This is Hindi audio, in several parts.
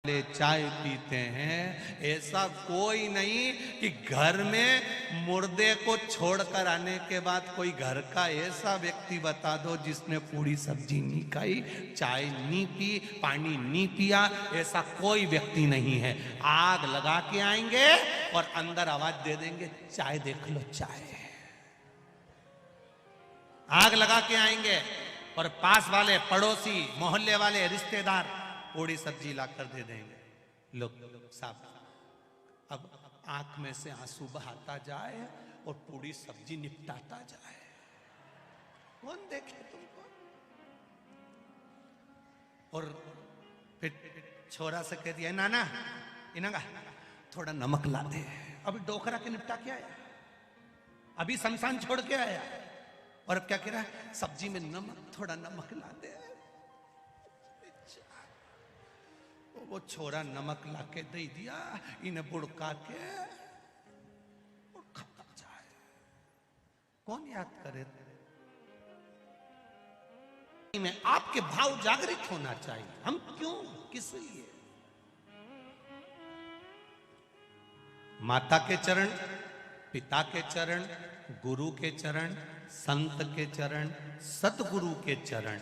चाय पीते हैं, ऐसा कोई नहीं कि घर में मुर्दे को छोड़कर आने के बाद कोई घर का ऐसा व्यक्ति बता दो जिसने पूरी सब्जी नहीं खाई, चाय नहीं पी, पानी नहीं पिया, ऐसा कोई व्यक्ति नहीं है। आग लगा के आएंगे और अंदर आवाज दे देंगे, चाय देख लो चाय। आग लगा के आएंगे और पास वाले पड़ोसी मोहल्ले वाले रिश्तेदार पूरी सब्जी लाकर दे देंगे। लोग साहब अब आंख में से आंसू बहाता जाए और पूरी सब्जी निपटाता जाए। कौन देखे तुमको? और फिर छोरा से कह दिया, नाना इनगा थोड़ा नमक ला दे। अभी डोकरा के निपटा के आया, अभी शमशान छोड़ के आया और अब क्या कह रहा है, सब्जी में नमक, थोड़ा नमक ला दे। वो छोरा नमक लाके दे दिया, इन्हें बुड़का के खाता जाए। कौन याद करे? में आपके भाव जागृत होना चाहिए। हम क्यों, किस लिए? माता के चरण, पिता के चरण, गुरु के चरण, संत के चरण, सतगुरु के चरण,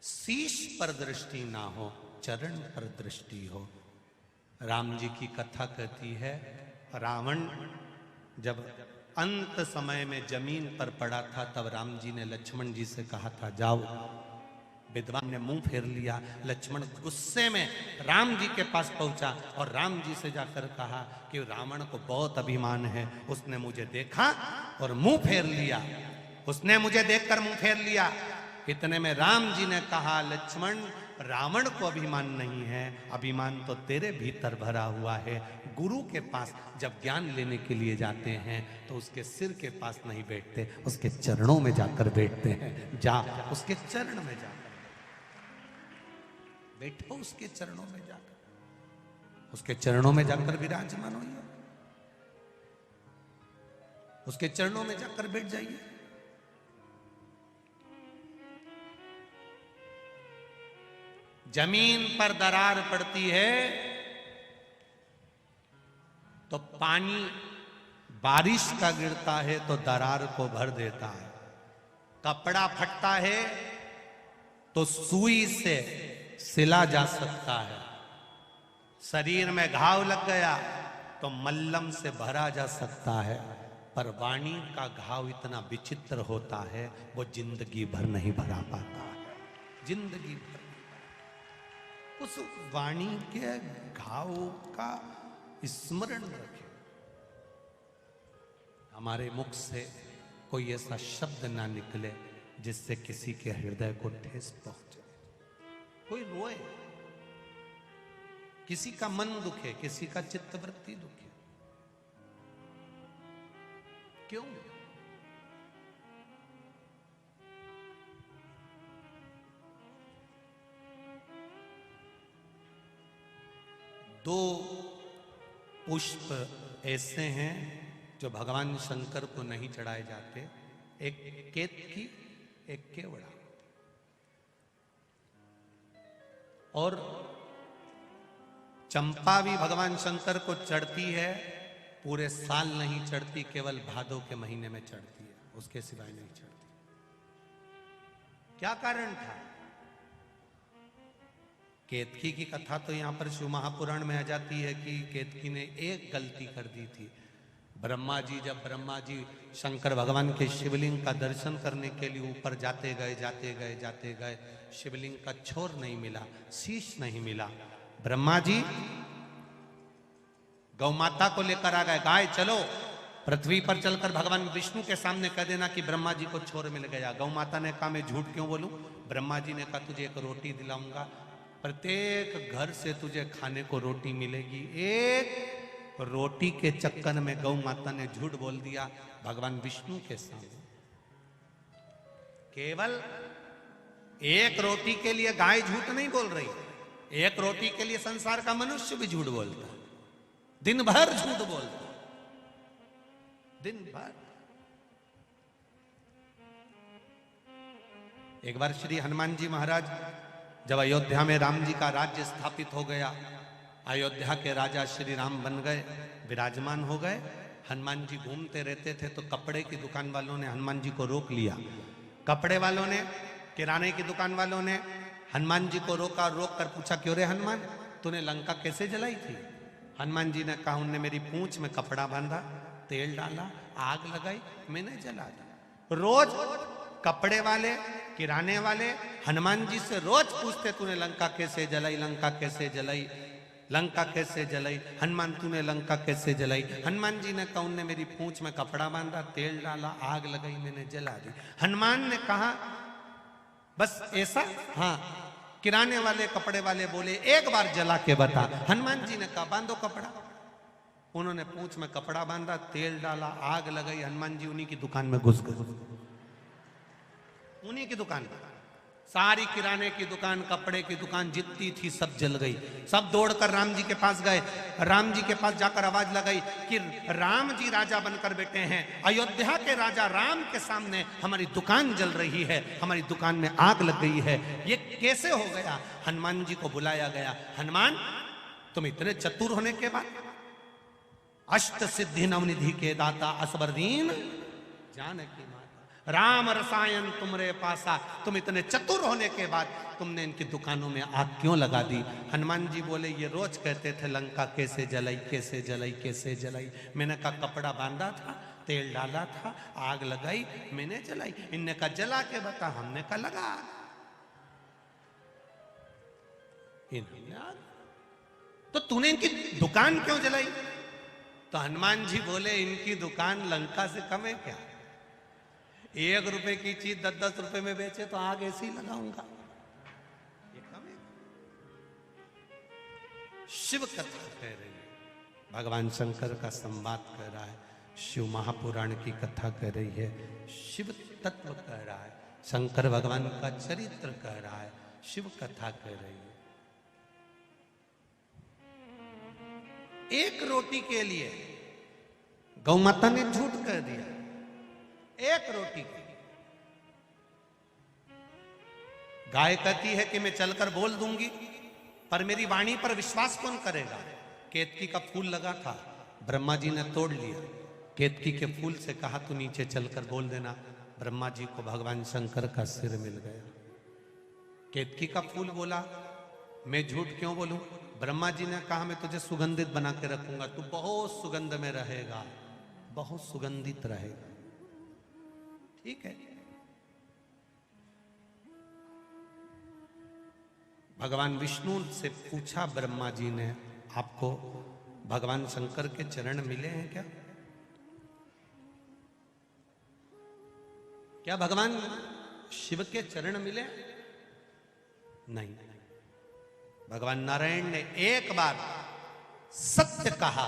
शीश पर दृष्टि ना हो, चरण पर दृष्टि हो। राम जी की कथा कहती है, रावण जब अंत समय में जमीन पर पड़ा था तब राम जी ने लक्ष्मण जी से कहा था जाओ। विद्वान ने मुंह फेर लिया। लक्ष्मण गुस्से में राम जी के पास पहुंचा और राम जी से जाकर कहा कि रावण को बहुत अभिमान है, उसने मुझे देखा और मुंह फेर लिया, उसने मुझे देखकर मुंह फेर लिया। इतने में राम जी ने कहा, लक्ष्मण रावण को अभिमान नहीं है, अभिमान तो तेरे भीतर भरा हुआ है। गुरु के पास जब ज्ञान लेने के लिए जाते हैं तो उसके सिर के पास नहीं बैठते, उसके चरणों में जाकर बैठते हैं। जा उसके चरण में जाकर बैठो, उसके चरणों में जाकर, उसके चरणों में जाकर विराजमान होइए, उसके चरणों में जाकर बैठ जाइए। जमीन पर दरार पड़ती है तो पानी बारिश का गिरता है तो दरार को भर देता है। कपड़ा फटता है तो सुई से सिला जा सकता है। शरीर में घाव लग गया तो मल्लम से भरा जा सकता है। पर वाणी का घाव इतना विचित्र होता है, वो जिंदगी भर नहीं भरा पाता है। जिंदगी भर उस वाणी के घाव का स्मरण रखें। हमारे मुख से कोई ऐसा शब्द ना निकले जिससे किसी के हृदय को ठेस पहुंचे। कोई रोए, किसी का मन दुखे, किसी का चित्तवृत्ति दुखे। क्यों? दो पुष्प ऐसे हैं जो भगवान शंकर को नहीं चढ़ाए जाते, एक केतकी, एक केवड़ा। और चंपा भी भगवान शंकर को चढ़ती है, पूरे साल नहीं चढ़ती, केवल भादों के महीने में चढ़ती है, उसके सिवाय नहीं चढ़ती। क्या कारण था? केतकी की कथा तो यहां पर शिव महापुराण में आ जाती है कि केतकी ने एक गलती कर दी थी। जब ब्रह्मा जी शंकर भगवान के शिवलिंग का दर्शन करने के लिए ऊपर जाते गए, शिवलिंग का छोर नहीं मिला, शीश नहीं मिला। ब्रह्मा जी गौ माता को लेकर आ गए, गाय चलो पृथ्वी पर चलकर भगवान विष्णु के सामने कह देना कि ब्रह्मा जी को छोर मिल गया। गौ माता ने कहा मैं झूठ क्यों बोलूं? ब्रह्मा जी ने कहा तुझे एक रोटी दिलाऊंगा, प्रत्येक घर से तुझे खाने को रोटी मिलेगी। एक रोटी के चक्कर में गौ माता ने झूठ बोल दिया भगवान विष्णु के सामने। केवल एक रोटी के लिए गाय झूठ नहीं बोल रही, एक रोटी के लिए संसार का मनुष्य भी झूठ बोलता है, दिन भर झूठ बोलता है, दिन भर। एक बार श्री हनुमान जी महाराज जब अयोध्या में राम जी का राज्य स्थापित हो गया, अयोध्या के राजा श्री राम बन गए, विराजमान हो गए, हनुमान जी घूमते रहते थे तो कपड़े की दुकान वालों ने हनुमान जी को रोक लिया। कपड़े वालों ने, किराने की दुकान वालों ने हनुमान जी को रोका, रोक कर पूछा, क्यों रे हनुमान, तूने लंका कैसे जलाई थी? हनुमान जी ने कहा, उनने मेरी पूंछ में कपड़ा बांधा, तेल डाला, आग लगाई, मैंने जला दी। रोज कपड़े वाले, किराने वाले हनुमान जी से रोज पूछते, तूने लंका कैसे जलाई, लंका कैसे जलाई, लंका कैसे जलाई, हनुमान तूने लंका कैसे जलाई? हनुमान जी ने कहा, उनने मेरी पूंछ में कपड़ा बांधा, तेल डाला, आग लगाई, मैंने जला दी। हनुमान ने कहा, बस ऐसा? हाँ। किराने वाले, कपड़े वाले बोले, एक बार जला के बता। हनुमान जी ने कहा, बांधो कपड़ा। उन्होंने पूंछ में कपड़ा बांधा, तेल डाला, आग लगाई, हनुमान जी उन्हीं की दुकान में घुस गए। उन्हीं की दुकान में सारी किराने की दुकान, कपड़े की दुकान जितनी थी सब जल गई। सब दौड़कर राम जी के पास गए। राम जी के पास जाकर आवाज लगाई कि राम जी राजा बनकर बैठे हैं, अयोध्या के राजा राम के सामने हमारी दुकान जल रही है, हमारी दुकान में आग लग गई है, ये कैसे हो गया? हनुमान जी को बुलाया गया। हनुमान, तुम इतने चतुर होने के बाद, अष्ट सिद्धि नवनिधि के दाता, असबर दीन जानकी माता, राम रसायन तुमरे पासा, तुम इतने चतुर होने के बाद तुमने इनकी दुकानों में आग क्यों लगा दी? हनुमान जी बोले, ये रोज कहते थे लंका कैसे जलाई, कैसे जलाई, कैसे जलाई। मैंने कहा, कपड़ा बांधा था, तेल डाला था, आग लगाई, मैंने जलाई। इनने कहा, जला के बता। हमने कहा, लगा। इन्होंने आग, तो तूने इनकी दुकान क्यों जलाई? तो हनुमान जी बोले, इनकी दुकान लंका से कम है क्या? 1 रुपए की चीज 10-10 रुपए में बेचे तो आग ऐसे ही लगाऊंगा, ये कम है? शिव कथा कह रही है, भगवान शंकर का संवाद कह रहा है, शिव महापुराण की कथा कह रही है, शिव तत्व कह रहा है, शंकर भगवान का चरित्र कह रहा है, शिव कथा कह रही है। एक रोटी के लिए गौ माता ने झूठ कह दिया, एक रोटी के लिए। गाय कहती है कि मैं चलकर बोल दूंगी, पर मेरी वाणी पर विश्वास कौन करेगा? केतकी का फूल लगा था, ब्रह्मा जी ने तोड़ लिया। केतकी के फूल से कहा, तू नीचे चलकर बोल देना। ब्रह्मा जी को भगवान शंकर का सिर मिल गया। केतकी का फूल बोला, मैं झूठ क्यों बोलूं? ब्रह्मा जी ने कहा, मैं तुझे सुगंधित बना के रखूंगा, तू बहुत सुगंध में रहेगा, बहुत सुगंधित रहेगा। ठीक है। भगवान विष्णु से पूछा ब्रह्मा जी ने, आपको भगवान शंकर के चरण मिले हैं क्या? क्या भगवान शिव के चरण मिले? नहीं। भगवान नारायण ने एक बार सत्य कहा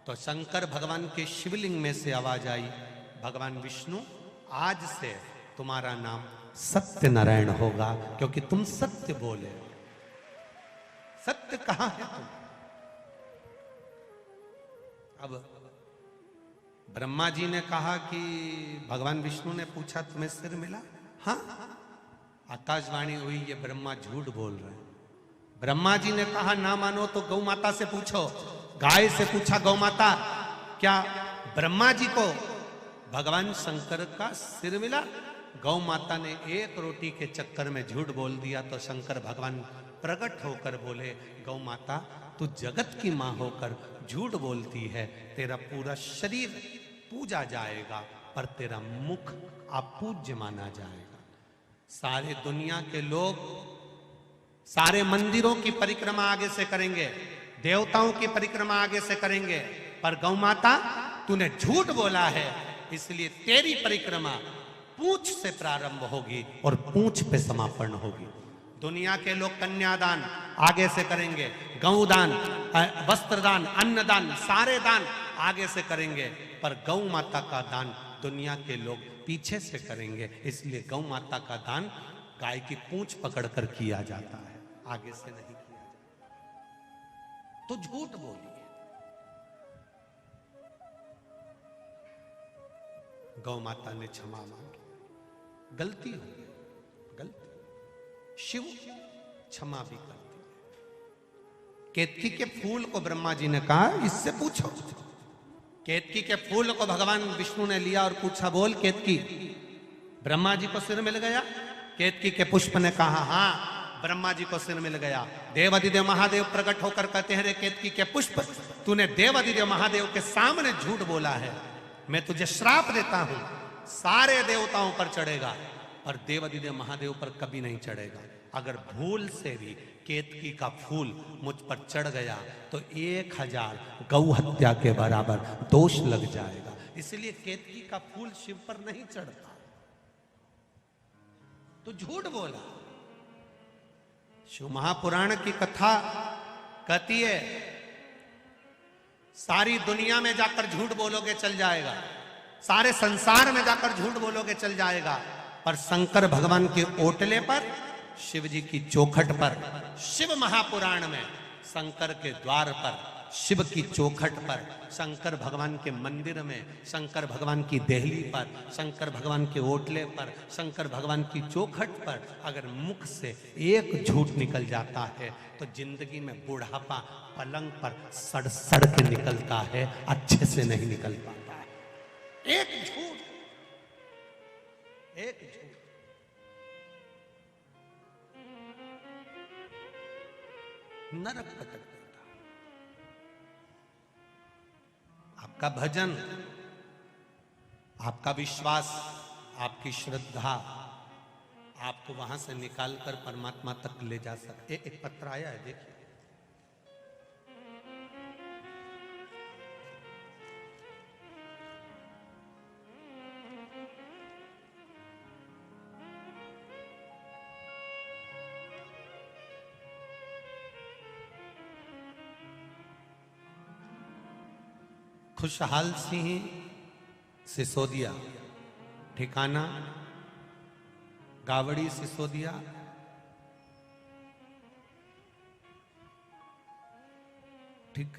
तो शंकर भगवान के शिवलिंग में से आवाज आई, भगवान विष्णु, आज से तुम्हारा नाम सत्य नारायण होगा, क्योंकि तुम सत्य बोले। सत्य कहां है तुम? अब ब्रह्मा जी ने कहा कि भगवान विष्णु ने पूछा, तुम्हें सिर मिला? हाँ। आकाशवाणी हुई, ये ब्रह्मा झूठ बोल रहे हैं। ब्रह्मा जी ने कहा, ना मानो तो गौ माता से पूछो। गाय से पूछा, गौ माता, क्या ब्रह्मा जी को भगवान शंकर का सिर मिला? गौ माता ने एक रोटी के चक्कर में झूठ बोल दिया तो शंकर भगवान प्रकट होकर बोले, गौ माता, तू जगत की मां होकर झूठ बोलती है, तेरा पूरा शरीर पूजा जाएगा पर तेरा मुख अपूज्य माना जाएगा। सारे दुनिया के लोग सारे मंदिरों की परिक्रमा आगे से करेंगे, देवताओं की परिक्रमा आगे से करेंगे, पर गौ माता तूने झूठ बोला है, इसलिए तेरी परिक्रमा पूंछ से प्रारंभ होगी और पूंछ पे समापन होगी। दुनिया के लोग कन्यादान आगे से करेंगे, गौदान, वस्त्रदान, अन्नदान, सारे दान आगे से करेंगे, पर गौ माता का दान दुनिया के लोग पीछे से करेंगे। इसलिए गौ माता का दान गाय की पूंछ पकड़कर किया जाता है, आगे से नहीं किया जाता। तो झूठ बोलिए। गौ माता ने क्षमा मांगी, गलती हो गई, गलती। शिव क्षमा भी करते हैं। केतकी के फूल को ब्रह्मा जी ने कहा इससे पूछो। केतकी के फूल को भगवान विष्णु ने लिया और पूछा, बोल केतकी, ब्रह्मा जी को सिर मिल गया? केतकी के पुष्प ने कहा, हाँ ब्रह्मा जी को सिर मिल गया। देवाधिदेव महादेव प्रकट होकर कहते हैं, रे केतकी के पुष्प, तूने देवाधिदेव महादेव के सामने झूठ बोला है। मैं तुझे श्राप देता हूं, सारे देवताओं पर चढ़ेगा और देवाधिदेव महादेव पर कभी नहीं चढ़ेगा। अगर भूल से भी केतकी का फूल मुझ पर चढ़ गया तो 1000 गौ हत्या के बराबर दोष लग जाएगा। इसलिए केतकी का फूल शिव पर नहीं चढ़ता। तो झूठ बोला। शिव महापुराण की कथा कहती है, सारी दुनिया में जाकर झूठ बोलोगे चल जाएगा, सारे संसार में जाकर झूठ बोलोगे चल जाएगा, पर शंकर भगवान के ओटले पर, शिव जी की चौखट पर, शिव महापुराण में शंकर के द्वार पर, शिव की चौखट पर, शंकर भगवान के मंदिर में, शंकर भगवान की देहली पर, शंकर भगवान के ओटले पर, शंकर भगवान की चौखट पर अगर मुख से एक झूठ निकल जाता है तो जिंदगी में बुढ़ापा पलंग पर सड़ सड़ के निकलता है, अच्छे से नहीं निकल पाता है। एक झूठ, एक झूठ नरक पटक देता। आपका भजन, आपका विश्वास, आपकी श्रद्धा आपको वहां से निकालकर परमात्मा तक ले जा सकते। एक पत्र आया है, देखिए। खुशहाल सिंह सिसोदिया, ठिकाना गावड़ी सिसोदिया, ठीक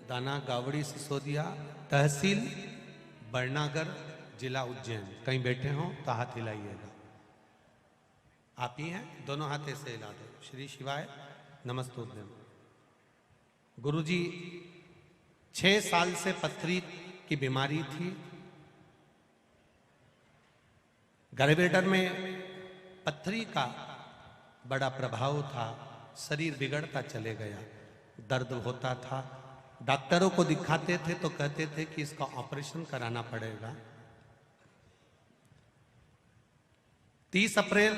दाना गावड़ी सिसोदिया, तहसील बरनागर, जिला उज्जैन। कहीं बैठे हो तो हाथ हिलाइएगा। आप ही हैं, दोनों हाथे से हिला दो। श्री शिवाय नमस्तुभ्यम। गुरुजी 6 साल से पथरी की बीमारी थी। गर्भेटर में पथरी का बड़ा प्रभाव था, शरीर बिगड़ता चले गया, दर्द होता था। डॉक्टरों को दिखाते थे तो कहते थे कि इसका ऑपरेशन कराना पड़ेगा। 30 अप्रैल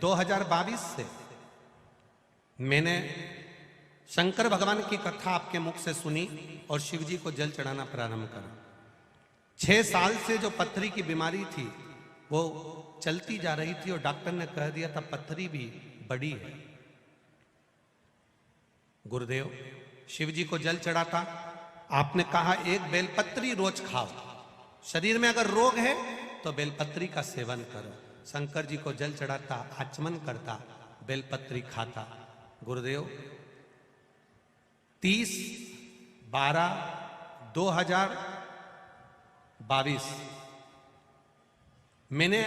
2022 से मैंने शंकर भगवान की कथा आपके मुख से सुनी और शिव जी को जल चढ़ाना प्रारंभ करा। 6 साल से जो पथरी की बीमारी थी वो चलती जा रही थी और डॉक्टर ने कह दिया था पथरी भी बड़ी है। गुरुदेव शिव जी को जल चढ़ाता, आपने कहा एक बेलपत्री रोज खाओ, शरीर में अगर रोग है तो बेलपत्री का सेवन करो। शंकर जी को जल चढ़ाता, आचमन करता, बेलपत्री खाता। गुरुदेव 30/12/2022 मैंने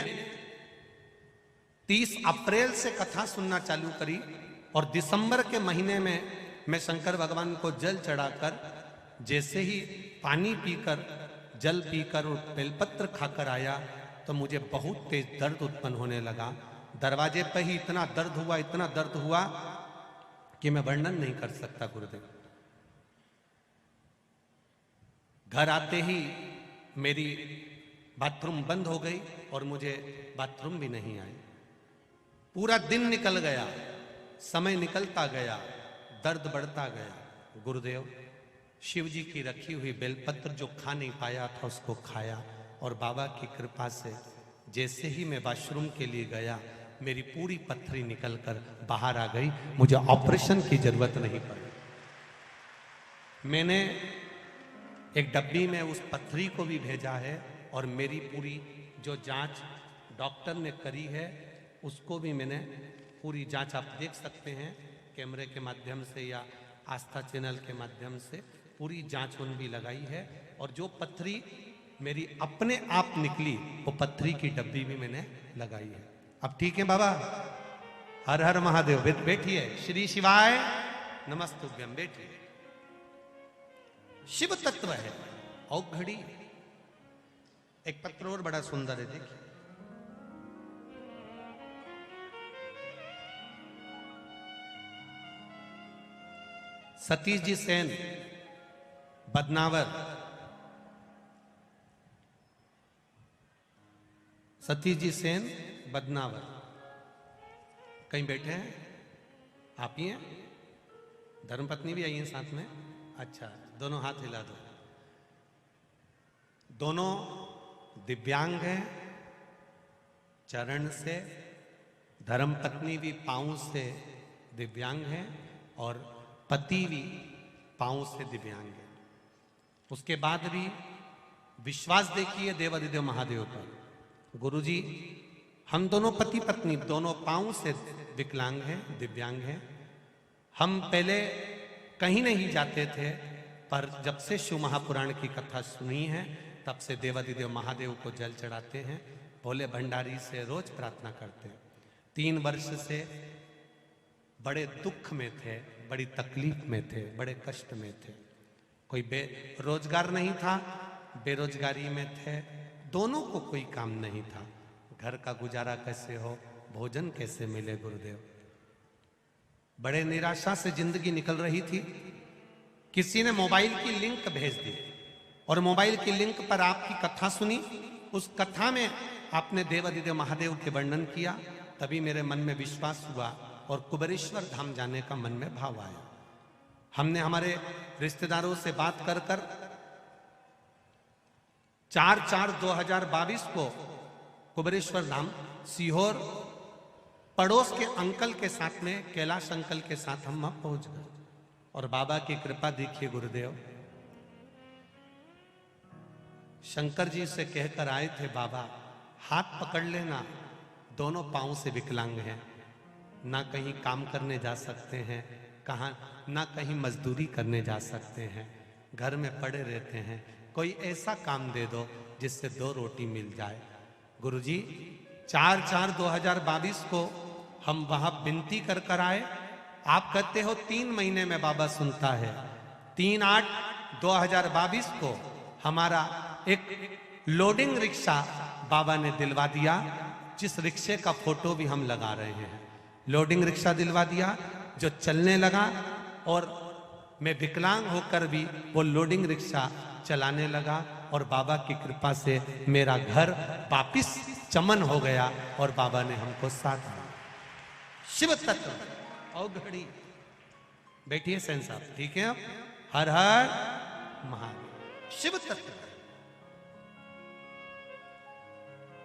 30 अप्रैल से कथा सुनना चालू करी और दिसंबर के महीने में मैं शंकर भगवान को जल चढ़ाकर, जैसे ही पानी पीकर, जल पीकर और बेलपत्र खाकर आया तो मुझे बहुत तेज दर्द उत्पन्न होने लगा। दरवाजे पर ही इतना दर्द हुआ कि मैं वर्णन नहीं कर सकता। गुरुदेव घर आते ही मेरी बाथरूम बंद हो गई और मुझे बाथरूम भी नहीं आई। पूरा दिन निकल गया, समय निकलता गया, दर्द बढ़ता गया। गुरुदेव शिव जी की रखी हुई बेलपत्र जो खा नहीं पाया था उसको खाया और बाबा की कृपा से जैसे ही मैं वॉशरूम के लिए गया मेरी पूरी पथरी निकलकर बाहर आ गई। मुझे ऑपरेशन की जरूरत नहीं पड़ी। मैंने एक डब्बी में उस पथरी को भी भेजा है और मेरी पूरी जो जांच डॉक्टर ने करी है उसको भी मैंने पूरी जांच, आप देख सकते हैं कैमरे के माध्यम से या आस्था चैनल के माध्यम से पूरी जांच उन भी लगाई है। और जो पथरी मेरी अपने आप निकली वो पथरी की डब्बी भी मैंने लगाई है। अब ठीक है बाबा, हर हर महादेव। बैठिए। श्री शिवाय नमस्तुभ्यम। बैठिए। शिव तत्व है औघड़ी। एक पत्र और बड़ा सुंदर है, देखिए। सतीश जी सेन, बदनावर। सतीश जी सेन, बदनावर। कहीं बैठे हैं? आप ही हैं? धर्मपत्नी भी आई हैं साथ में? अच्छा, दोनों हाथ हिला दो। दोनों दिव्यांग हैं चरण से, धर्मपत्नी भी पांव से दिव्यांग है और पति भी पांव से दिव्यांग है। उसके बाद भी विश्वास देखिए देवाधिदेव महादेव पर। गुरुजी, हम दोनों पति पत्नी दोनों पांव से विकलांग हैं, दिव्यांग हैं। हम पहले कहीं नहीं जाते थे, पर जब से शिव महापुराण की कथा सुनी है तब से देवाधिदेव महादेव को जल चढ़ाते हैं, भोले भंडारी से रोज प्रार्थना करते हैं। 3 वर्ष से बड़े दुख में थे, बड़ी तकलीफ में थे, बड़े कष्ट में थे। कोई रोजगार नहीं था, बेरोजगारी में थे, दोनों को कोई काम नहीं था। घर का गुजारा कैसे हो, भोजन कैसे मिले गुरुदेव। बड़े निराशा से जिंदगी निकल रही थी। किसी ने मोबाइल की लिंक भेज दी और मोबाइल की लिंक पर आपकी कथा सुनी। उस कथा में आपने देवाधिदेव महादेव के वर्णन किया, तभी मेरे मन में विश्वास हुआ और कुबेरेश्वर धाम जाने का मन में भाव आया। हमने हमारे रिश्तेदारों से बात कर 4/4/2022 को कुबेरेश्वर धाम सीहोर पड़ोस के अंकल के साथ में, कैलाश अंकल के साथ हम वहां पहुंच गए। और बाबा की कृपा देखिए गुरुदेव, शंकर जी से कहकर आए थे, बाबा हाथ पकड़ लेना, दोनों पांव से विकलांग हैं, ना कहीं काम करने जा सकते हैं, कहाँ ना कहीं मजदूरी करने जा सकते हैं, घर में पड़े रहते हैं, कोई ऐसा काम दे दो जिससे 2 रोटी मिल जाए। गुरुजी, 4/4/2022 को हम वहां विनती कर आए। आप कहते हो 3 महीने में बाबा सुनता है। 3/8/2022 को हमारा एक लोडिंग रिक्शा बाबा ने दिलवा दिया, जिस रिक्शे का फोटो भी हम लगा रहे हैं। लोडिंग रिक्शा दिलवा दिया जो चलने लगा, और मैं विकलांग होकर भी वो लोडिंग रिक्शा चलाने लगा, और बाबा की कृपा से मेरा घर वापिस चमन हो गया और बाबा ने हमको साथ दिया। शिव तत्व औघड़ी। बैठिए सेन साहब, ठीक है? आप हर हर महादेव। शिव तत्व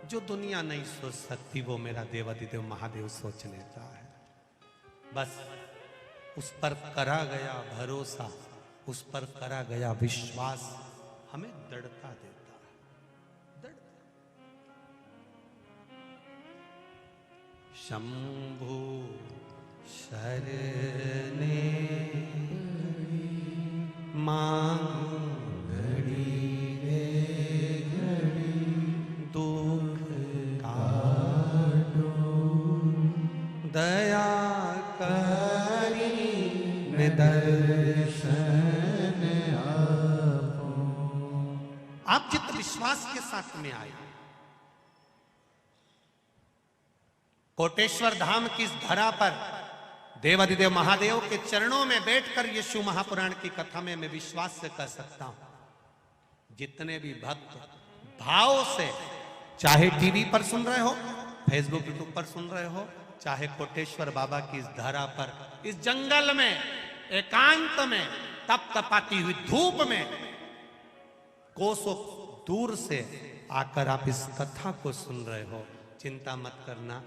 जो दुनिया नहीं सोच सकती वो मेरा देवाधिदेव महादेव सोच लेता है। बस उस पर करा गया भरोसा, उस पर करा गया विश्वास हमें दृढ़ता देता है। शंभु शरणे मांगू घड़ी रे घड़ी, दुख काटो दया करी दर्शन आपो। आप जित विश्वास के साथ में आए, कोटेश्वर धाम की इस धरा पर देवाधिदेव महादेव के चरणों में बैठकर ये शिव महापुराण की कथा में मैं विश्वास से कह सकता हूं, जितने भी भक्त भाव से, चाहे टीवी पर सुन रहे हो, फेसबुक यूट्यूब पर सुन रहे हो, चाहे कोटेश्वर बाबा की इस धरा पर, इस जंगल में एकांत में तप तपाती हुई धूप में कोसों दूर से आकर आप इस कथा को सुन रहे हो, चिंता मत करना,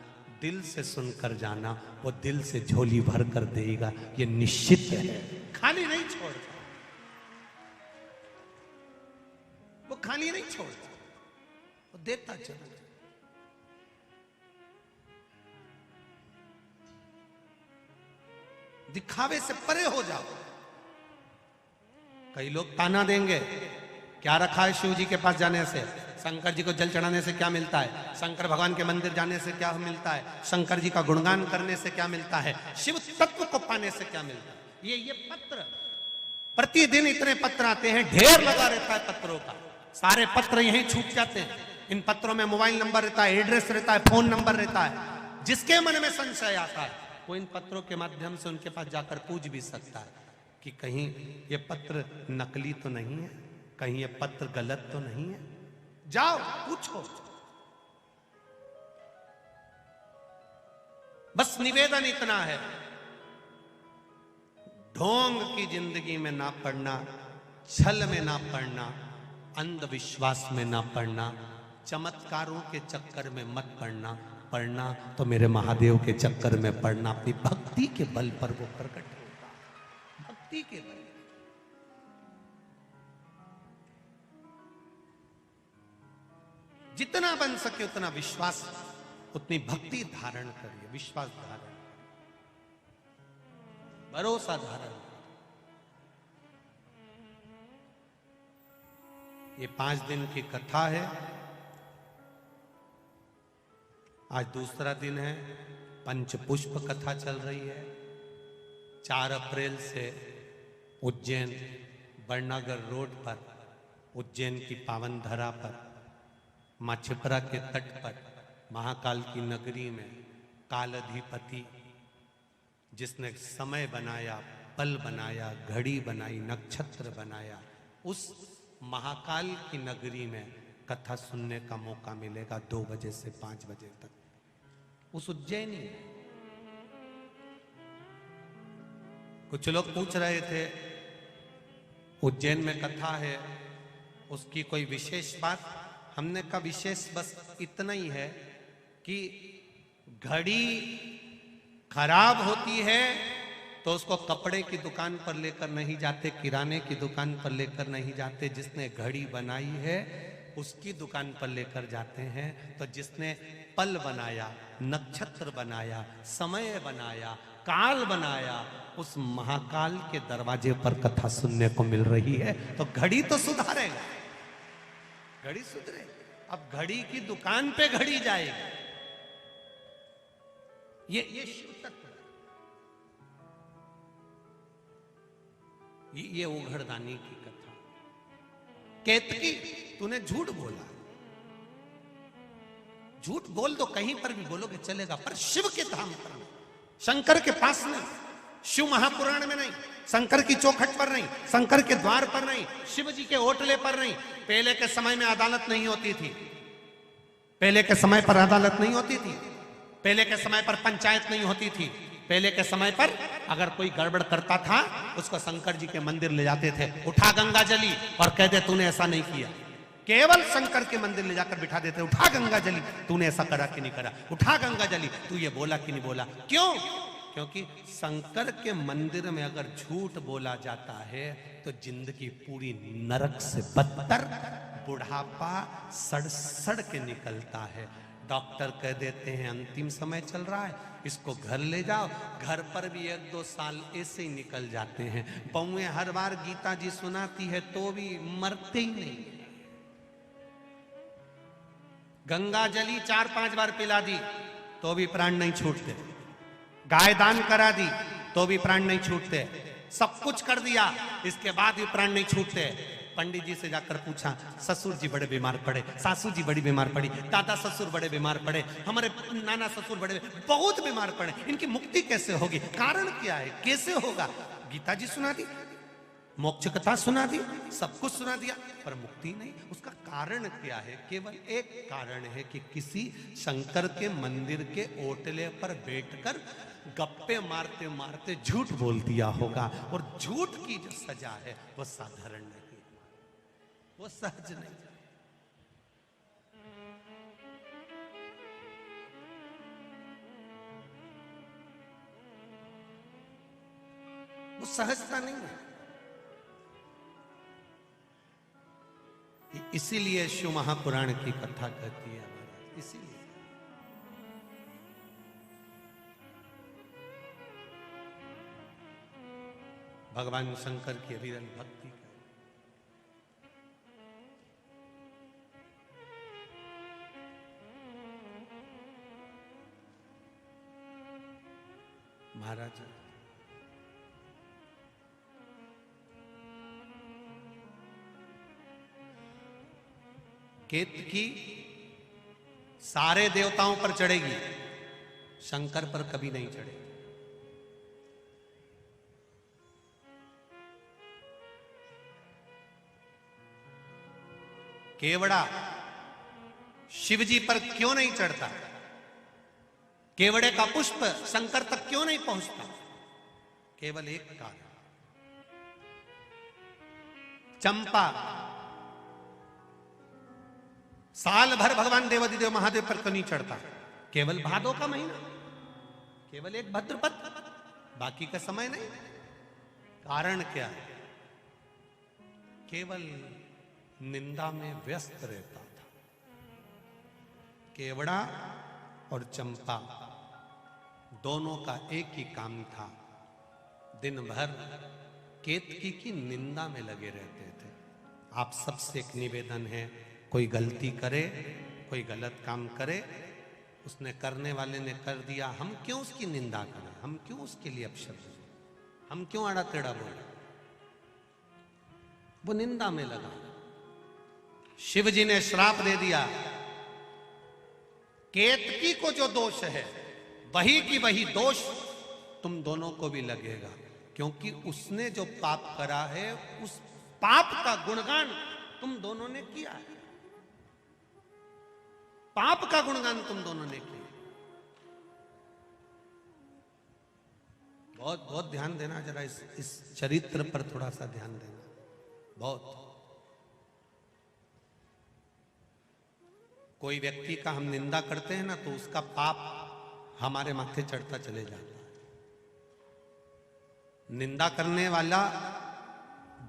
दिल से सुनकर जाना, वो दिल से झोली भर कर देगा, ये निश्चित है। खाली नहीं छोड़ता, वो खाली नहीं छोड़ता, वो देता चला। दिखावे से परे हो जाओ। कई लोग ताना देंगे, क्या रखा है शिव जी के पास जाने से, शंकर जी को जल चढ़ाने से क्या मिलता है, शंकर भगवान के मंदिर जाने से क्या मिलता है, शंकर जी का गुणगान करने से क्या मिलता है, शिव तत्व को पाने से क्या मिलता है। ये पत्र प्रतिदिन इतने पत्र आते हैं, ढेर लगा रहता है पत्रों का, सारे पत्र यहीं छूट जाते हैं। इन पत्रों में मोबाइल नंबर रहता है, एड्रेस रहता है, फोन नंबर रहता है। जिसके मन में संशय आता है वो इन पत्रों के माध्यम से उनके पास जाकर पूछ भी सकता है कि कहीं ये पत्र नकली तो नहीं है, कहीं ये पत्र गलत तो नहीं है। जाओ पूछो। बस निवेदन इतना है, ढोंग की जिंदगी में ना पड़ना, छल में ना पड़ना, अंधविश्वास में ना पड़ना, चमत्कारों के चक्कर में मत पड़ना तो मेरे महादेव के चक्कर में पड़ना। अपनी भक्ति के बल पर वो प्रकट होगा, भक्ति के बल। जितना बन सके उतना विश्वास, उतनी भक्ति धारण करिए, विश्वास धारण, भरोसा धारण। ये 5 दिन की कथा है, आज दूसरा दिन है। पंचपुष्प कथा चल रही है। 4 अप्रैल से उज्जैन बड़नगर रोड पर, उज्जैन की पावन धरा पर, मां छिपरा के तट पर, महाकाल की नगरी में कालाधिपति जिसने समय बनाया, पल बनाया, घड़ी बनाई, नक्षत्र बनाया, उस महाकाल की नगरी में कथा सुनने का मौका मिलेगा 2 बजे से 5 बजे तक, उस उज्जैनी। कुछ लोग पूछ रहे थे उज्जैन में कथा है, उसकी कोई विशेष बात। हमने कहा विशेष बस इतना ही है कि घड़ी खराब होती है तो उसको कपड़े की दुकान पर लेकर नहीं जाते, किराने की दुकान पर लेकर नहीं जाते, जिसने घड़ी बनाई है उसकी दुकान पर लेकर जाते हैं। तो जिसने पल बनाया, नक्षत्र बनाया, समय बनाया, काल बनाया, उस महाकाल के दरवाजे पर कथा सुनने को मिल रही है। तो घड़ी तो सुधारेगा, घड़ी सुधरेगी। अब घड़ी की दुकान पे घड़ी जाएगी। ये शिव तत्व, ये उघड़दानी की कथा। केतकी, तूने झूठ बोला, झूठ बोल दो, कहीं पर भी बोलोगे चलेगा, पर शिव के धाम पर नहीं, शंकर के पास नहीं, शिव महापुराण में नहीं, शंकर की चौखट पर नहीं, शंकर के द्वार पर नहीं, शिव जी के ओटले पर नहीं। पहले के समय में अदालत नहीं होती थी, पहले के समय पर अदालत नहीं होती थी, पहले के समय पर पंचायत नहीं होती थी। पहले के समय पर अगर कोई गड़बड़ करता था उसको शंकर जी के मंदिर ले जाते थे, उठा गंगा जली, और कहते तूने ऐसा नहीं किया। केवल शंकर के मंदिर ले जाकर बिठा देते, उठा गंगा जली, तूने ऐसा करा कि नहीं करा, उठा गंगा जली, तू ये बोला कि नहीं बोला। क्यों? क्योंकि शंकर के मंदिर में अगर झूठ बोला जाता है तो जिंदगी पूरी नरक से बदतर, बुढ़ापा सड़ सड़ के निकलता है। डॉक्टर कह देते हैं अंतिम समय चल रहा है, इसको घर ले जाओ, घर पर भी 1-2 साल ऐसे ही निकल जाते हैं। बहुएं हर बार गीता जी सुनाती है तो भी मरते ही नहीं। गंगा जली 4-5 बार पिला दी तो भी प्राण नहीं छूटते, गाय दान करा दी तो भी प्राण नहीं छूटते, सब कुछ कर दिया इसके बाद भी प्राण नहीं छूटते। पंडित जी से जाकर पूछा, ससुर जी बड़े बीमार पड़े, सासू जी बड़ी बीमार पड़ी, दादा ससुर बड़े बीमार पड़े, हमारे नाना ससुर बड़े बहुत बीमार पड़े, इनकी मुक्ति कैसे होगी, कारण क्या है, कैसे होगा? गीता जी सुना दी, मोक्ष कथा सुना दी, सब कुछ सुना दिया, पर मुक्ति नहीं। उसका कारण क्या है? केवल एक कारण है कि किसी शंकर के मंदिर के ओटले पर बैठकर गप्पे मारते मारते झूठ बोल दिया होगा। और झूठ की जो सजा है वो साधारण नहीं, वो सहज नहीं। वो सहजता नहीं है। इसीलिए शिव महापुराण की कथा कहती है महाराज, इसीलिए। भगवान शंकर की अविरल भक्ति का महाराज केतकी सारे देवताओं पर चढ़ेगी, शंकर पर कभी नहीं चढ़ेगी। केवड़ा शिवजी पर क्यों नहीं चढ़ता? केवड़े का पुष्प शंकर तक क्यों नहीं पहुंचता? केवल एक कारण, चंपा साल भर भगवान देवादिदेव महादेव पर क्यों नहीं चढ़ता? केवल भादो का महीना, केवल एक भद्रपद, बाकी का समय नहीं। कारण क्या है? केवल निंदा में व्यस्त रहता था। केवड़ा और चंपा दोनों का एक ही काम था, दिन भर केतकी की निंदा में लगे रहते थे। आप सबसे एक निवेदन है, कोई गलती करे, कोई गलत काम करे, उसने करने वाले ने कर दिया, हम क्यों उसकी निंदा करें? हम क्यों उसके लिए अपशब्द, हम क्यों आड़ा टेढ़ा बोले? वो निंदा में लगा। शिव जी ने श्राप दे दिया, केतकी को जो दोष है वही की वही दोष तुम दोनों को भी लगेगा, क्योंकि उसने जो पाप करा है उस पाप का गुणगान तुम दोनों ने किया है। पाप का गुणगान तुम दोनों ने किया। बहुत बहुत ध्यान देना, जरा इस चरित्र पर थोड़ा सा ध्यान देना। बहुत कोई व्यक्ति का हम निंदा करते हैं ना, तो उसका पाप हमारे माथे चढ़ता चले जाता है। निंदा करने वाला,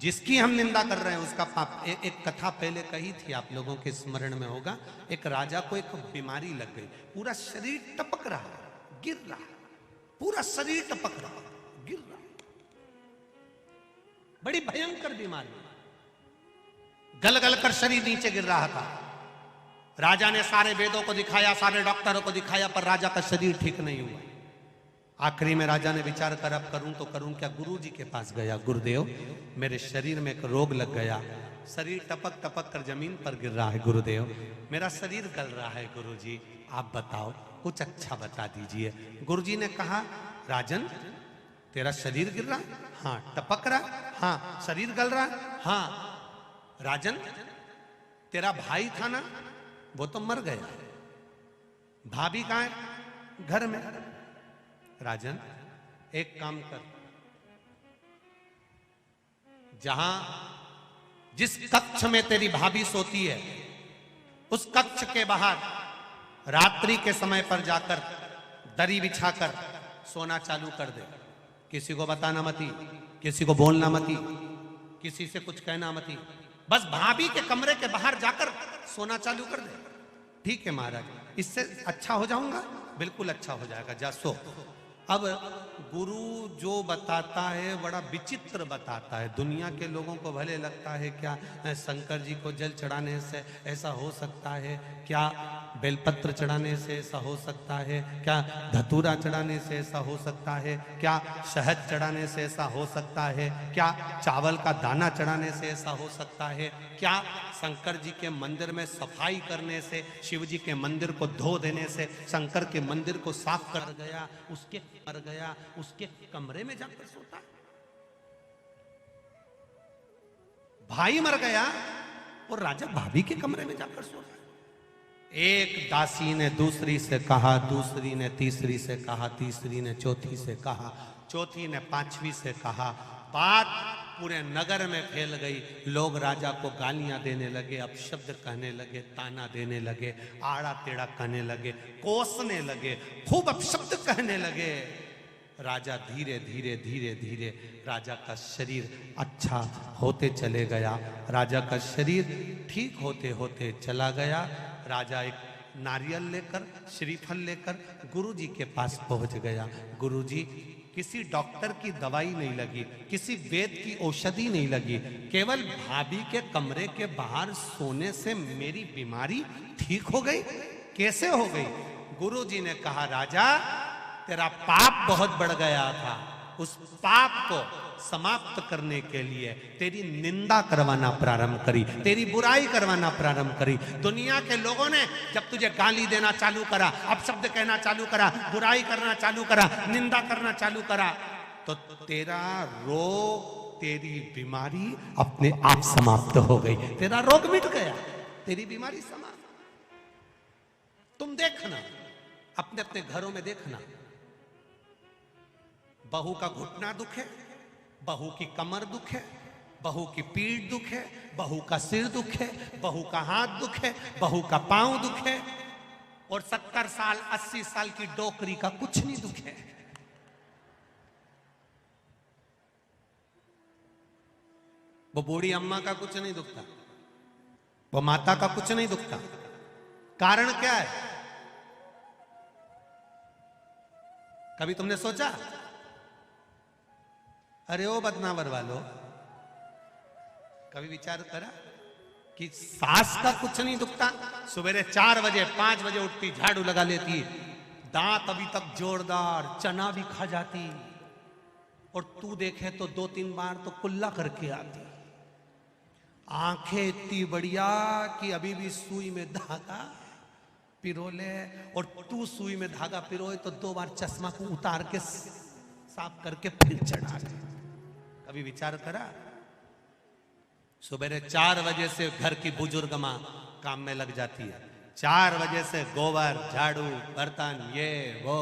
जिसकी हम निंदा कर रहे हैं, उसका पाप। एक कथा पहले कही थी, आप लोगों के स्मरण में होगा। एक राजा को एक बीमारी लग गई, पूरा शरीर टपक रहा, गिर रहा, पूरा शरीर टपक रहा, गिर रहा, बड़ी भयंकर बीमारी, गल गल कर शरीर नीचे गिर रहा था। राजा ने सारे वेदों को दिखाया, सारे डॉक्टरों को दिखाया, पर राजा का शरीर ठीक नहीं हुआ। आखिरी में राजा ने विचार कर, अब करूं तो करूं क्या? गुरु जी के पास गया, गुरुदेव मेरे शरीर में एक रोग लग गया, शरीर टपक टपक कर जमीन पर गिर रहा है, गुरुदेव मेरा शरीर गल रहा है, गुरु जी आप बताओ, कुछ अच्छा बता दीजिए। गुरु जी ने कहा, राजन तेरा शरीर गिर रहा? हाँ। टपक रहा? हाँ। शरीर गल रहा? हाँ। राजन तेरा भाई था ना, वो तो मर गया, भाभी कहां है? घर में। राजन एक काम कर, जहां जिस कक्ष में तेरी भाभी सोती है, उस कक्ष के बाहर रात्रि के समय पर जाकर दरी बिछाकर सोना चालू कर दे। किसी को बताना मती, किसी को बोलना मती, किसी से कुछ कहना मती, बस भाभी के कमरे के बाहर जाकर सोना चालू कर दे। ठीक है महाराज, इससे अच्छा हो जाऊंगा? बिल्कुल अच्छा हो जाएगा, जा सो। अब गुरु जो बताता है बड़ा विचित्र बताता है। दुनिया के लोगों को भले लगता है क्या शंकर जी को जल चढ़ाने से ऐसा हो सकता है, क्या बेलपत्र चढ़ाने से ऐसा हो सकता है, क्या धतूरा चढ़ाने से ऐसा हो सकता है, क्या शहद चढ़ाने से ऐसा हो सकता है, क्या चावल का दाना चढ़ाने से ऐसा हो सकता है, क्या शंकर जी के मंदिर में सफाई करने से, शिव जी के मंदिर को धो देने से शंकर के मंदिर को साफ कर गया, उसके मर गया, उसके कमरे में जाकर सोता? भाई मर गया और राजा भाभी के कमरे में जाकर सोता। एक दासी ने दूसरी से कहा, दूसरी ने तीसरी से कहा, तीसरी ने चौथी से कहा, चौथी ने पांचवी से कहा। बात पूरे नगर में फैल गई। लोग राजा को गालियां देने लगे, अपशब्द कहने लगे, ताना देने लगे, आड़ा टेढ़ा कहने लगे, कोसने लगे, खूब अपशब्द कहने लगे। राजा धीरे धीरे धीरे धीरे राजा का शरीर अच्छा होते चले गया, राजा का शरीर ठीक होते होते चला गया। राजा एक नारियल लेकर, श्रीफल लेकर गुरुजी के पास पहुंच गया। गुरुजी, किसी डॉक्टर की दवाई नहीं लगी, किसी वेद की औषधि नहीं लगी, केवल भाभी के कमरे के बाहर सोने से मेरी बीमारी ठीक हो गई। कैसे हो गई? गुरुजी ने कहा, राजा तेरा पाप बहुत बढ़ गया था, उस पाप को समाप्त करने के लिए तेरी निंदा करवाना प्रारंभ करी, तेरी बुराई करवाना प्रारंभ करी। दुनिया के लोगों ने जब तुझे गाली देना चालू करा, अपशब्द कहना चालू करा, बुराई करना चालू करा, निंदा करना चालू करा, तो तेरा रोग, तेरी बीमारी अपने आप समाप्त हो गई। तेरा रोग मिट गया, तेरी बीमारी समाप्त। तुम देखना, अपने अपने घरों में देखना, बहू का घुटना दुखे, बहू की कमर दुखे, बहू की पीठ दुखे, बहू का सिर दुखे, बहू का हाथ दुखे, बहू का पांव दुखे, और 70 साल 80 साल की डोकरी का कुछ नहीं दुखे। वो बूढ़ी अम्मा का कुछ नहीं दुखता, वो माता का कुछ नहीं दुखता। कारण क्या है? कभी तुमने सोचा? अरे ओ बदनावर वालों, कभी विचार करा कि सास का कुछ नहीं दुखता? सवेरे 4 बजे 5 बजे उठती, झाड़ू लगा लेती, दांत अभी तक जोरदार, चना भी खा जाती, और तू देखे तो 2-3 बार तो कुल्ला करके आती, आंखें इतनी बढ़िया कि अभी भी सुई में धागा पिरो ले, और तू सुई में धागा पिरोए तो 2 बार चश्मा को उतार के साफ करके फिर चढ़ा दे। कभी विचार करा? सुबह 4 बजे से घर की बुजुर्ग मां काम में लग जाती है, 4 बजे से गोबर, झाड़ू, बर्तन, ये वो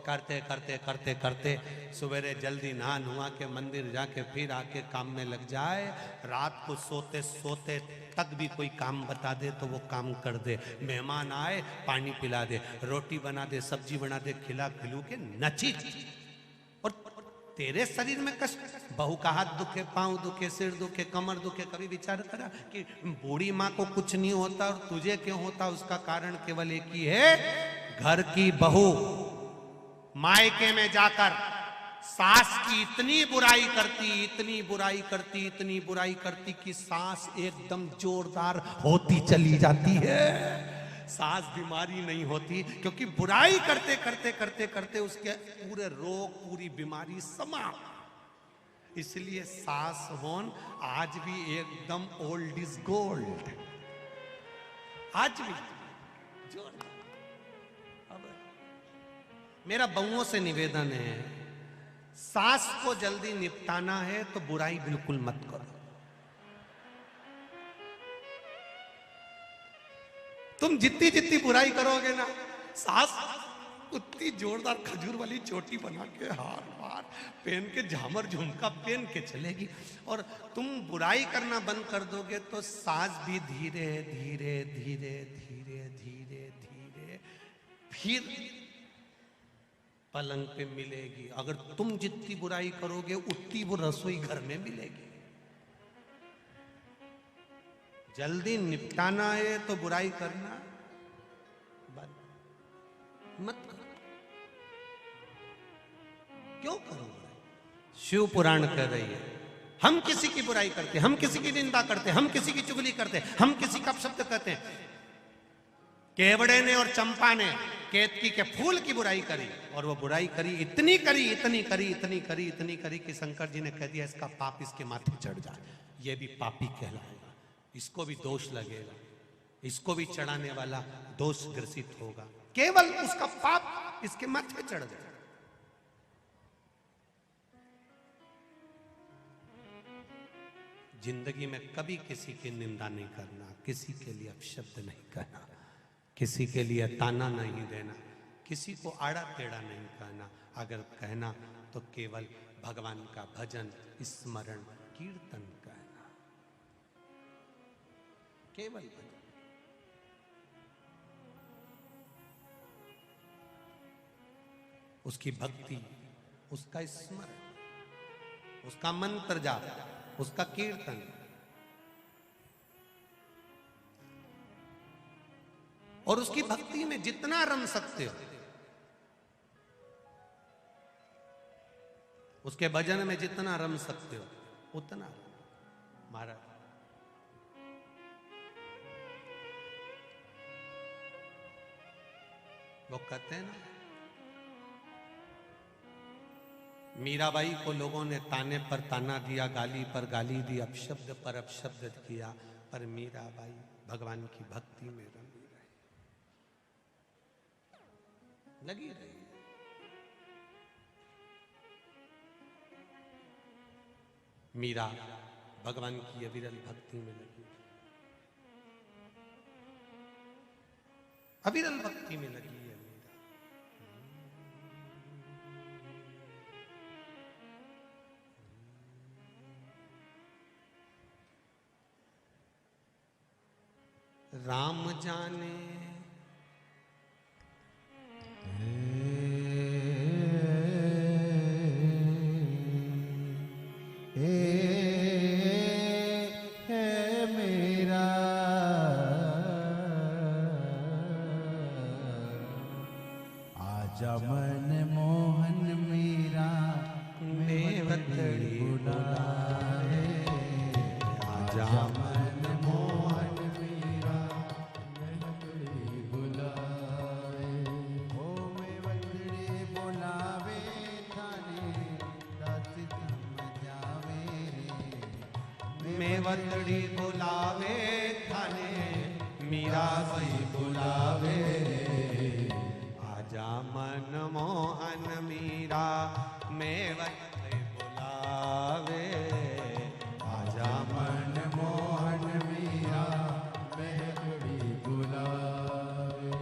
करते करते करते करते सवेरे जल्दी नहा नुहा के मंदिर जाके फिर आके काम में लग जाए। रात को सोते सोते तक भी कोई काम बता दे तो वो काम कर दे। मेहमान आए पानी पिला दे, रोटी बना दे, सब्जी बना दे, खिला खिलू के नची। और तेरे शरीर में कष्ट, बहू का हाथ दुखे, पांव दुखे, सिर दुखे, कमर दुखे। कभी विचार करा कि बूढ़ी माँ को कुछ नहीं होता और तुझे क्यों होता? उसका कारण केवल एक ही है, घर की बहू मायके में जाकर सास की इतनी बुराई करती, इतनी बुराई करती, इतनी बुराई करती कि सास एकदम जोरदार होती चली जाती है। सास बीमारी नहीं होती, क्योंकि बुराई करते करते करते करते उसके पूरे रोग, पूरी बीमारी समाप्त। इसलिए सास होन आज भी एकदम ओल्ड इज गोल्ड, आज भी जोरदार। मेरा बहुओं से निवेदन है, सास को जल्दी निपटाना है तो बुराई बिल्कुल मत करो। तुम जितनी जितनी बुराई करोगे ना, सास उतनी जोरदार खजूर वाली चोटी बना के, हार वार पहन के, झामर झुमका पहन के चलेगी। और तुम बुराई करना बंद कर दोगे तो सास भी धीरे धीरे धीरे धीरे धीरे धीरे फिर पलंग पे मिलेगी। अगर तुम जितनी बुराई करोगे उतनी वो रसोई घर में मिलेगी। जल्दी निपटाना है तो बुराई करना मत करो। क्यों करो? शिव पुराण कह रही है, हम किसी की बुराई करते, हम किसी की निंदा करते, हम किसी की चुगली करते, हम किसी का अपशब्द करते हैं। केवड़े ने और चंपा ने केतकी के फूल की बुराई करी, और वो बुराई करी, इतनी करी, इतनी करी, इतनी करी, इतनी करी कि शंकर जी ने कह दिया इसका पाप इसके माथे चढ़ जाए, ये भी पापी कहलाएगा, इसको भी दोष लगेगा, इसको भी चढ़ाने वाला दोष ग्रसित होगा। केवल उसका पाप इसके माथे चढ़ जाए। जिंदगी में कभी किसी की निंदा नहीं करना, किसी के लिए अपशब्द नहीं कहना, किसी के लिए ताना नहीं देना, किसी को आड़ा टेढ़ा नहीं कहना। अगर कहना तो केवल भगवान का भजन, स्मरण, कीर्तन कहना, केवल भजन। उसकी भक्ति, उसका स्मरण, उसका मंत्र जाप, उसका कीर्तन। और उसकी भक्ति में जितना रम सकते हो, उसके भजन में जितना रम सकते हो उतना। महाराज वो कहते हैं ना, मीराबाई को लोगों ने ताने पर ताना दिया, गाली पर गाली दी, अपशब्द पर अपशब्द किया, पर मीराबाई भगवान की भक्ति में रंगी रही, लगी रही। मीरा भगवान की अविरल भक्ति में लगी, अविरल भक्ति में लगी है मीरा। राम जाने मन मोहन मीरा मेवतड़ी बुलावे, आजा मन मोहन मीरा मेवतड़ी बुलावे, ओ मेवतड़ी बुलावे थाने दास तुम जावे रे, मेवतड़ी बुलावे थाने मीराबाई बुलावे, आजा मन मोहन मीरा मेवतड़ी बुलावे, आजा मन मोहन मीरा मेवतड़ी बुलावे।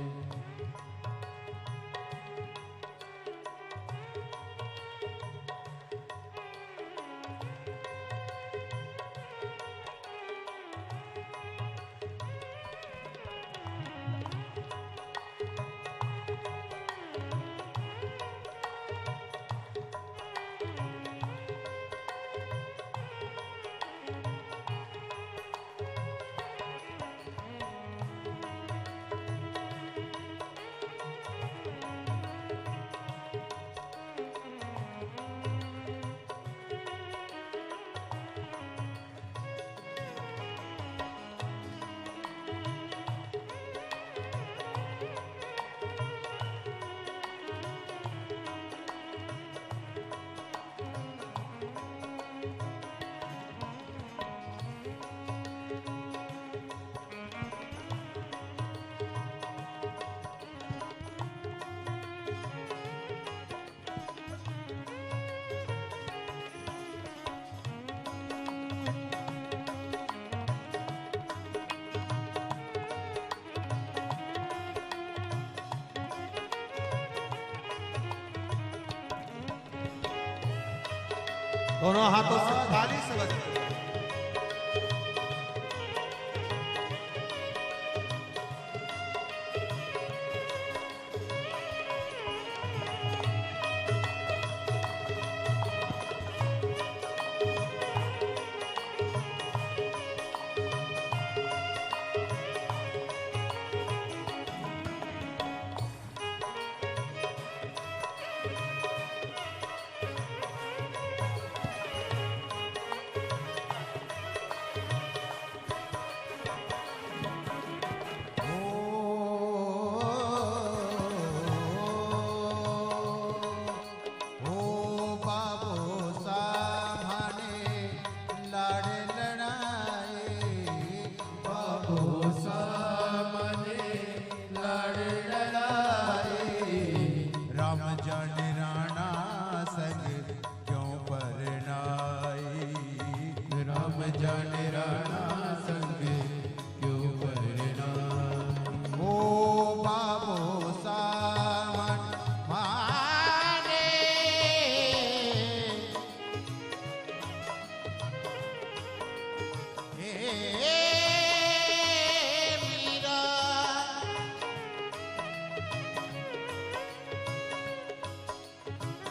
दोनों हाथों से ताली से बजाओ।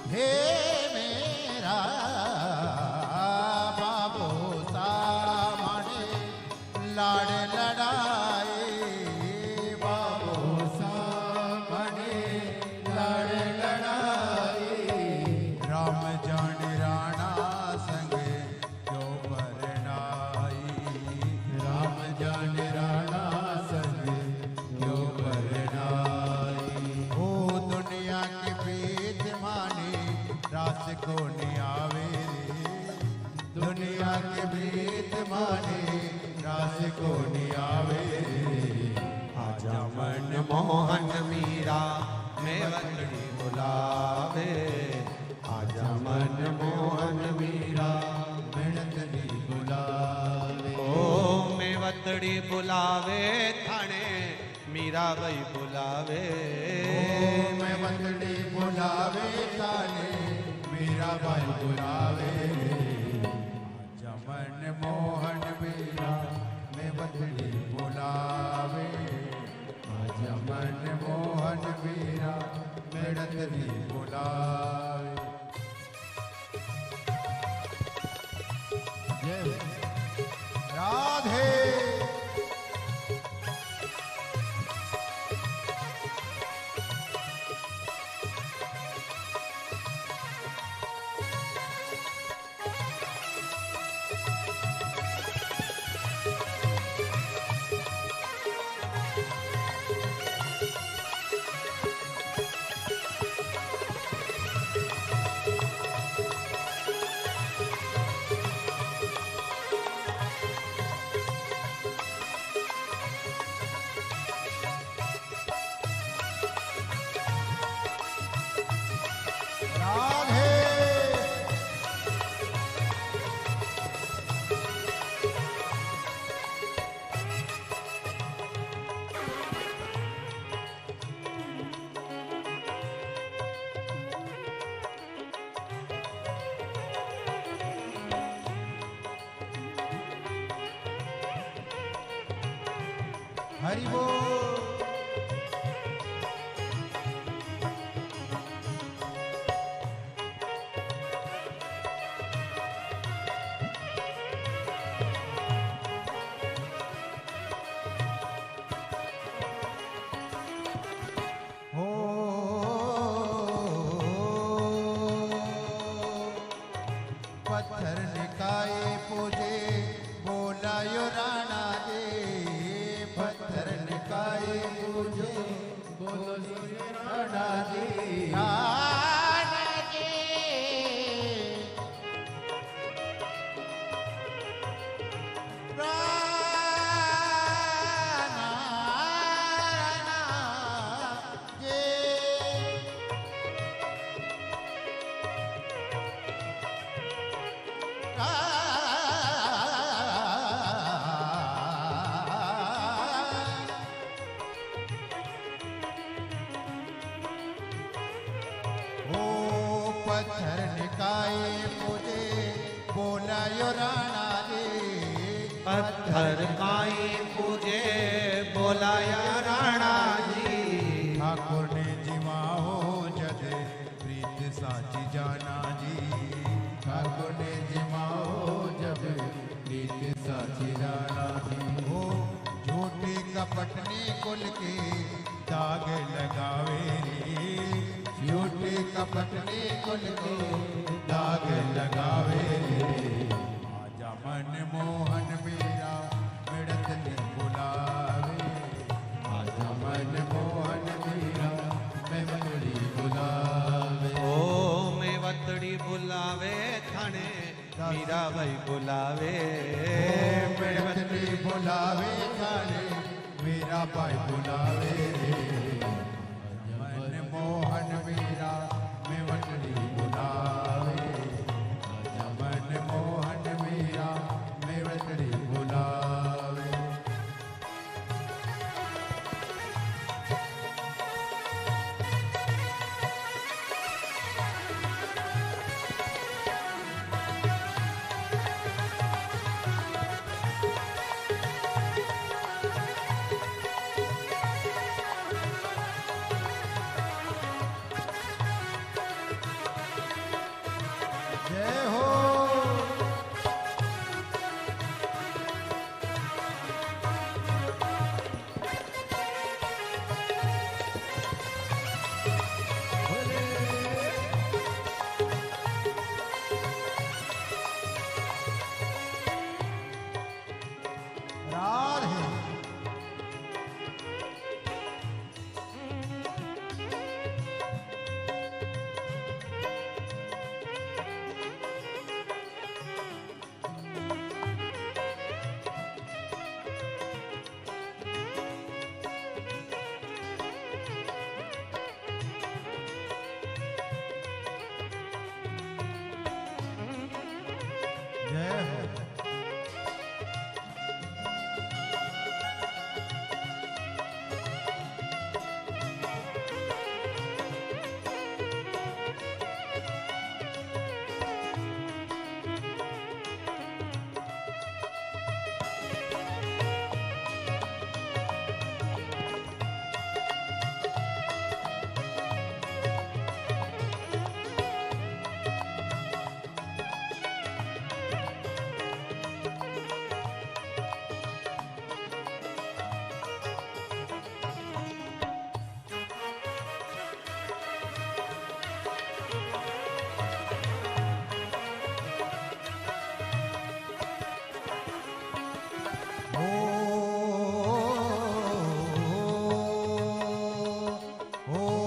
हे मेरा बाबो सामने लाड़ लड़ाए, बाबो सामने लाड़ लड़ाए, राम जान राणा संग क्यों परनाई, राम जान राणा संग क्यों परनाई। ओ दुनिया के भेद माने रास को थाने रास को नियावे आजा मन मोहन मीरा मेवतड़ी बुलावे आजा मन मोहन मीरा मेणतड़ी बुलावे ओ मेवतड़ी बुलावे थाने मीरा भाई बुलावे मैं बंदड़ी बुलावे थाने मीरा भाई बुलावे आजा मन मोहन मीरा मैं बंदड़ी बुलावे आजा मन मोहन मीरा मेणतड़ी बुलावे जय राधे हरि बोल हो पत्थर निकाय पूजे बोलायो राणा दे पत्थर निकाय पूजे बोलो राणा दे राणा दे पत्थर निकाय मुझे बोलायो राणा दे पत्थर काई पूजे बोलाया राणा जी ठाकुर ने जीवा हो जद प्रीत साची जाना जी ठाकुर ने जीवा हो जब प्रीत साची जाना जी हो झूठी कपटनी कुल के दाग लगावे रे झूठी कपटनी कुल के दाग लगावे आजा मन मोहन मेरा मिड़त ने बुलावे आजा मन मोहन मेरा मैं बंदड़ी बुलावे ओ मेवतड़ी बुलावे थाने मीरा भाई बुलावे मिड़त बुलावे थाने मेरा भाई बुलावे मन मोहन मेरा मैं बंदड़ी बुलावे आजा मन मोहन मेरा मैं बंदड़ी बुलावे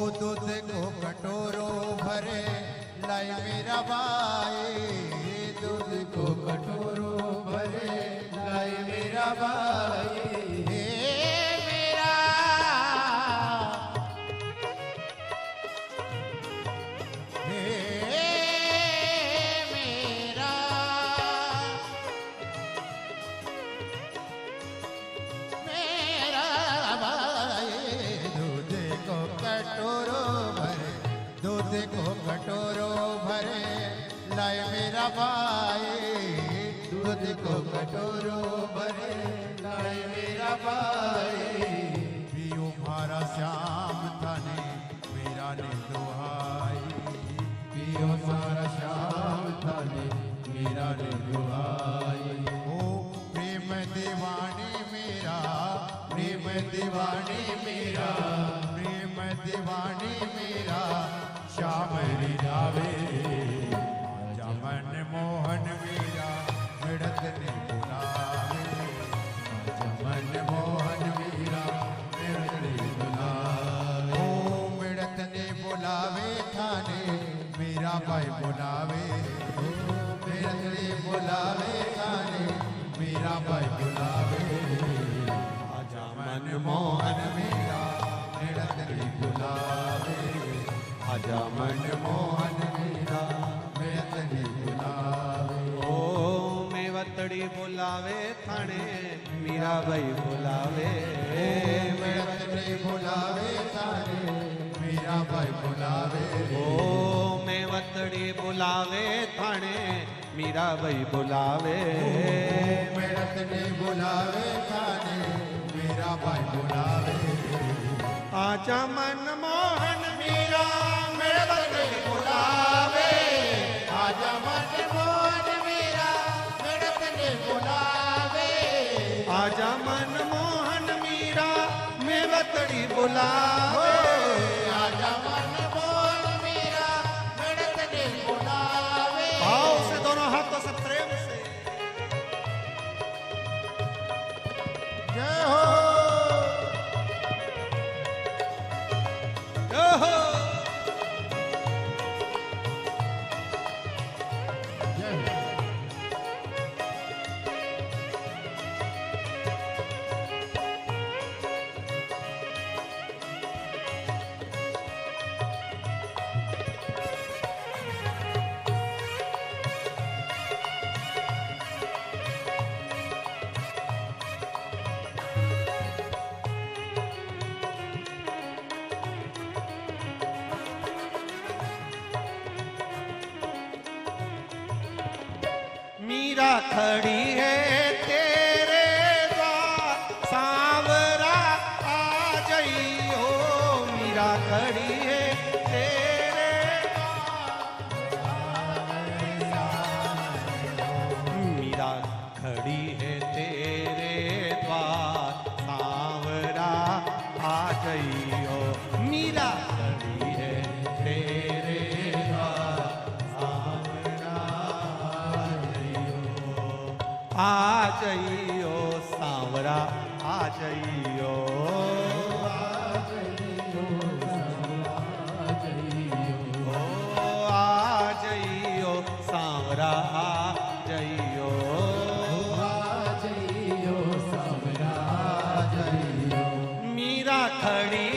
दूध को कटोरो भरे लाई मेरा भाई, दूध को कटोरो भरे लाई मेरा भाई। कटोरो भरे लाए मेरा भाई, दूध को कटोरो भरे लाए मेरा भाई। पियो मारा श्याम थाने मेरा ने दुहाई, पियो मारा श्याम थाने मेरा ने दुहाई। ओ प्रेम दीवानी मेरा, प्रेम दीवानी मेरा, प्रेम दीवानी मेरा श्याम जावे। आजा मन मोहन मेरा मिड़त ने बुलावे, आजा मन मोहन मेरा मिड़त ने बुलावे। ओ मिड़त ने बुलावे थाने मेरा भाई बुलावे, मिड़त ने बुलावे थाने मेरा भाई बुलावे। आजा मन मोहन मेरा मिड़त ने बुलावे, आजा मन मोहन मेरा मेवतड़ी बुलावे। ओ मेवतड़ी बुलावे थाने मीरा भाई बुलावे, मेवतड़ी बुलावे थाने मीरा भाई बुलावे। ओ मेवतड़ी बुलावे थाने मीरा भाई बुलावे, मेवतड़ी बुलावे थाने मीरा भाई बुलावे। आजा मन मोहन मीरा मेवतड़ी बुलावे, आजा मन मोहन मीरा मेवतड़ी बुलावे। आजा मन मोहन मीरा मेवतड़ी बुलावे, आजा मन मोहन मीरा मेवतड़ी बुलावे। भाव से दोनों हाथों से प्रेम से जय हो, जय हो। मीरा खड़ी है तेरे द्वार सांवरा आ जाइयो, मीरा खड़ी है तेरे द्वार, मीरा खड़ी है तेरे द्वार सांवरा आ जाइयो, मीरा खड़ी है तेरे द्वार सांवरा आ जाइयो, सांवरा आ जाइयो, आ जाइयो सांवरा आ जाइयो, मीरा खड़ी